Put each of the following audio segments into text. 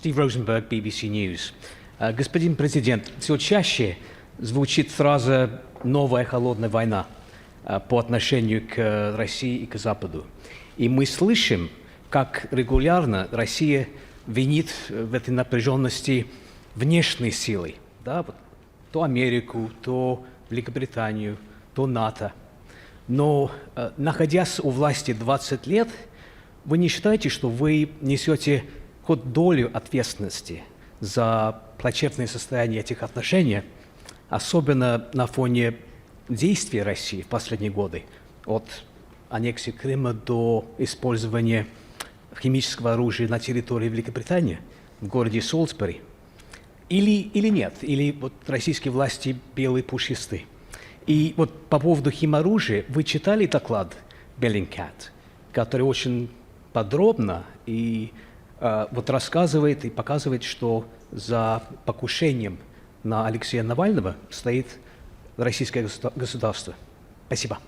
Стив Розенберг, BBC News. Господин президент, все чаще звучит фраза «новая холодная война» по отношению к России и к Западу. И мы слышим, как регулярно Россия винит в этой напряженности внешние силы, да, вот, то Америку, то Великобританию, то НАТО. Но, находясь у власти 20 лет, вы не считаете, что вы несете хоть долю ответственности за плачевное состояние этих отношений, особенно на фоне действий России в последние годы, от аннексии Крыма до использования химического оружия на территории Великобритании, в городе Солсбери? Или нет? Или вот российские власти белые пушистые? И вот по поводу химоружия, вы читали доклад Bellingcat, который очень подробно и вот рассказывает и показывает, что за покушением на Алексея Навального стоит российское государство. Спасибо.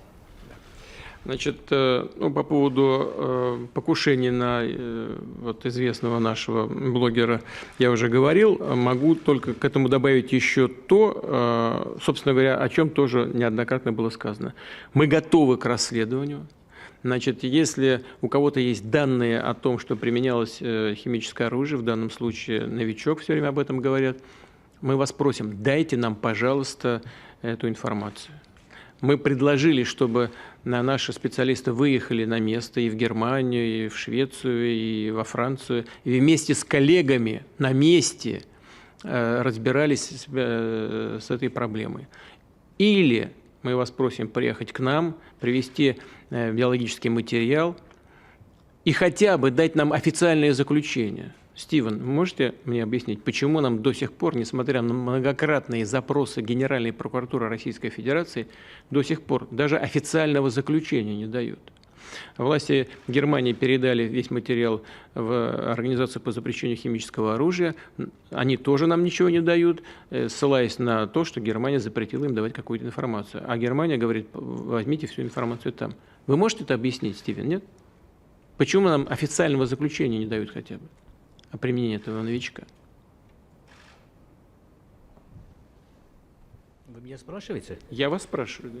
Значит, по поводу покушения на вот известного нашего блогера я уже говорил. Могу только к этому добавить еще то, собственно говоря, о чем тоже неоднократно было сказано. Мы готовы к расследованию. Значит, если у кого-то есть данные о том, что применялось химическое оружие, в данном случае «Новичок» все время об этом говорят, мы вас просим, дайте нам, пожалуйста, эту информацию. Мы предложили, чтобы наши специалисты выехали на место и в Германию, и в Швецию, и во Францию, и вместе с коллегами на месте разбирались с этой проблемой. Или мы вас просим приехать к нам, привезти биологический материал и хотя бы дать нам официальное заключение. Стивен, вы можете мне объяснить, почему нам до сих пор, несмотря на многократные запросы Генеральной прокуратуры Российской Федерации, до сих пор даже официального заключения не дают? Власти Германии передали весь материал в Организацию по запрещению химического оружия. Они тоже нам ничего не дают, ссылаясь на то, что Германия запретила им давать какую-то информацию. А Германия говорит, возьмите всю информацию там. Вы можете это объяснить, Стивен, нет? Почему нам официального заключения не дают хотя бы о применении этого новичка? Вы меня спрашиваете? Я вас спрашиваю.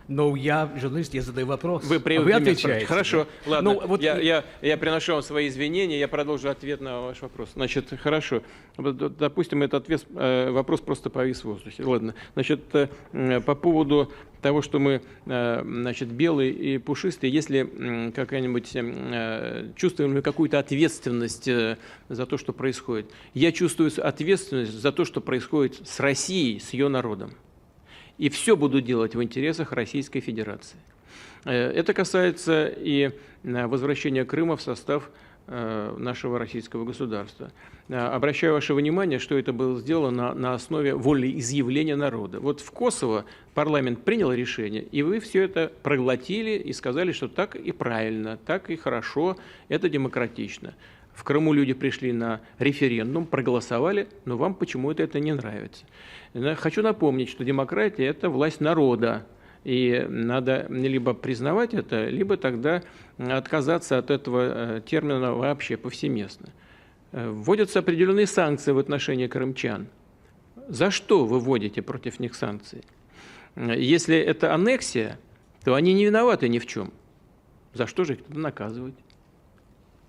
Но я журналист, я задаю вопрос, вы отвечаете. Хорошо, ладно, ну, вот... я приношу вам свои извинения, я продолжу ответ на ваш вопрос. Значит, хорошо, допустим, этот вопрос просто повис в воздухе. Ладно, значит, по поводу того, что мы, значит, белые и пушистые, если какая-нибудь чувствуем ли какую-то ответственность за то, что происходит. Я чувствую ответственность за то, что происходит с Россией, с ее народом. И все буду делать в интересах Российской Федерации. Это касается и возвращения Крыма в состав нашего российского государства. Обращаю ваше внимание, что это было сделано на основе волеизъявления народа. Вот в Косово парламент принял решение, и вы все это проглотили и сказали, что так и правильно, так и хорошо, это демократично. В Крыму люди пришли на референдум, проголосовали, но вам почему-то это не нравится. Хочу напомнить, что демократия – это власть народа, и надо либо признавать это, либо тогда отказаться от этого термина вообще повсеместно. Вводятся определенные санкции в отношении крымчан. За что вы вводите против них санкции? Если это аннексия, то они не виноваты ни в чем. За что же их тогда наказывать?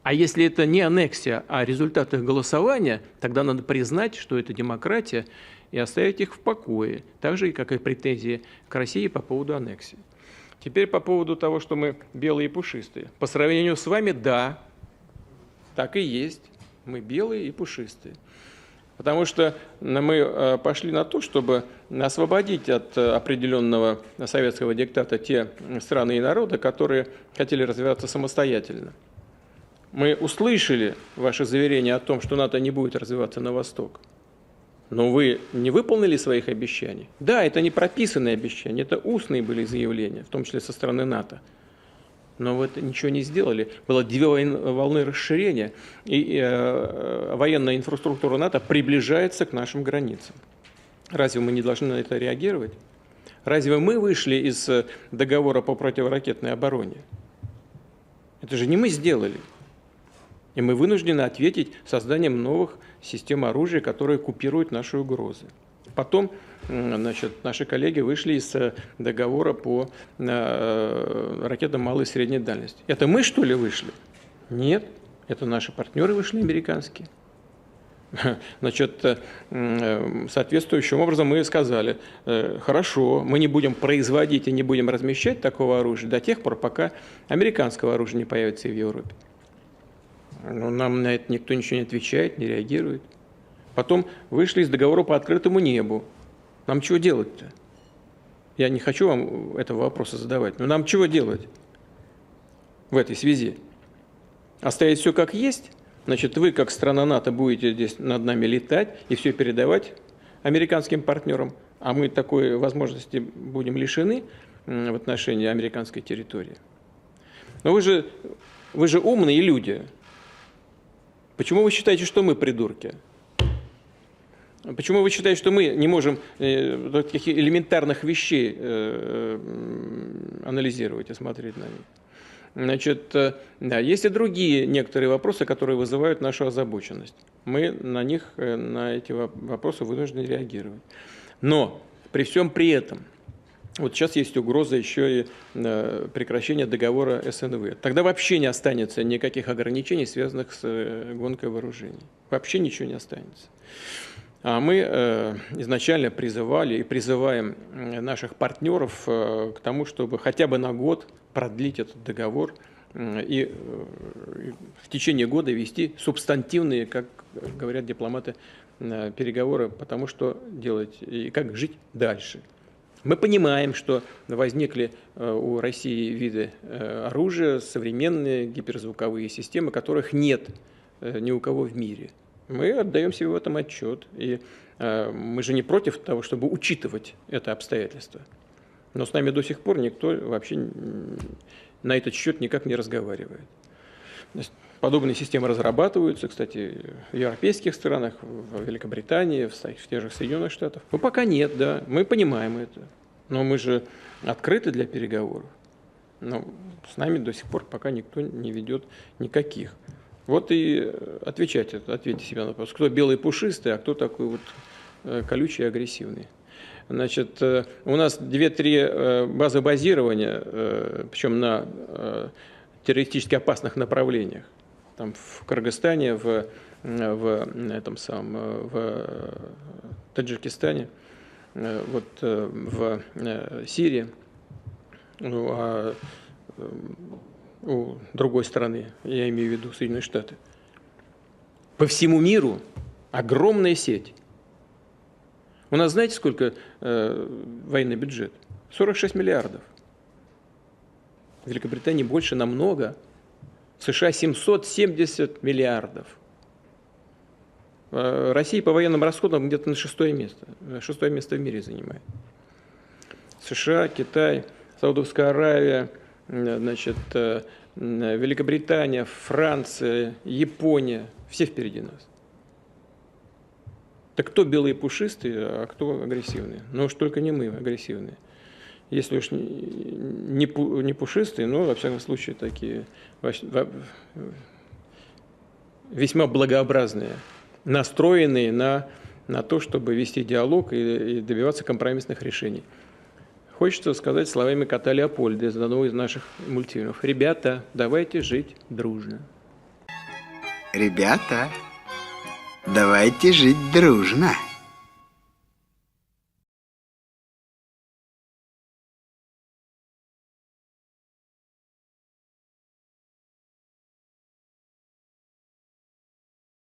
А если это не аннексия, а результат их голосования, тогда надо признать, что это демократия, и оставить их в покое, так же, как и претензии к России по поводу аннексии. Теперь по поводу того, что мы белые и пушистые. По сравнению с вами, да, так и есть. Мы белые и пушистые. Потому что мы пошли на то, чтобы освободить от определенного советского диктата те страны и народы, которые хотели развиваться самостоятельно. Мы услышали ваше заверение о том, что НАТО не будет развиваться на восток. Но вы не выполнили своих обещаний? Да, это не прописанные обещания, это устные были заявления, в том числе со стороны НАТО. Но вы это ничего не сделали. Было 2 волны расширения, и военная инфраструктура НАТО приближается к нашим границам. Разве мы не должны на это реагировать? Разве мы вышли из договора по противоракетной обороне? Это же не мы сделали. И мы вынуждены ответить созданием новых систем оружия, которые купируют наши угрозы. Потом, значит, наши коллеги вышли из договора по ракетам малой и средней дальности. Это мы, что ли, вышли? Нет, это наши партнеры вышли, американские. Значит, соответствующим образом мы сказали, хорошо, мы не будем производить и не будем размещать такого оружия до тех пор, пока американского оружия не появится и в Европе. Но нам на это никто ничего не отвечает, не реагирует. Потом вышли из договора по открытому небу. Нам чего делать-то? Я не хочу вам этого вопроса задавать, но нам чего делать в этой связи? Оставить все как есть? Значит, вы, как страна НАТО, будете здесь над нами летать и все передавать американским партнерам, а мы такой возможности будем лишены в отношении американской территории. Но вы же умные люди. Почему вы считаете, что мы придурки? Почему вы считаете, что мы не можем таких элементарных вещей анализировать и смотреть на них? Значит, да, есть и другие некоторые вопросы, которые вызывают нашу озабоченность. Мы на них, на эти вопросы вынуждены реагировать. Но при всем при этом, вот сейчас есть угроза еще и прекращения договора СНВ. Тогда вообще не останется никаких ограничений, связанных с гонкой вооружений. Вообще ничего не останется. А мы изначально призывали и призываем наших партнеров к тому, чтобы хотя бы на год продлить этот договор и в течение года вести субстантивные, как говорят дипломаты, переговоры по тому, что делать и как жить дальше. Мы понимаем, что возникли у России виды оружия, современные гиперзвуковые системы, которых нет ни у кого в мире. Мы отдаем себе в этом отчет, и мы же не против того, чтобы учитывать это обстоятельство. Но с нами до сих пор никто вообще на этот счет никак не разговаривает. Подобные системы разрабатываются, кстати, в европейских странах, в Великобритании, в тех же Соединенных Штатах. Но пока нет, да, мы понимаем это. Но мы же открыты для переговоров. Но с нами до сих пор пока никто не ведет никаких. Вот и ответьте себе на вопрос, кто белый пушистый, а кто такой вот колючий и агрессивный. Значит, у нас 2-3 базы базирования, причем на террористически опасных направлениях. Там в Кыргызстане, в Таджикистане, вот, в Сирии, у другой страны, я имею в виду Соединенные Штаты. По всему миру огромная сеть. У нас знаете, сколько военный бюджет? 46 миллиардов. В Великобритании больше намного. В США 770 миллиардов. Россия по военным расходам где-то на 6-е место. 6-е место в мире занимает. США, Китай, Саудовская Аравия, значит, Великобритания, Франция, Япония. Все впереди нас. Так кто белые пушистые, а кто агрессивные? Ну уж только не мы агрессивные. Если уж не пушистые, но, во всяком случае, такие весьма благообразные, настроенные на то, чтобы вести диалог и добиваться компромиссных решений. Хочется сказать словами кота Леопольда из одного из наших мультфильмов. Ребята, давайте жить дружно. Ребята, давайте жить дружно.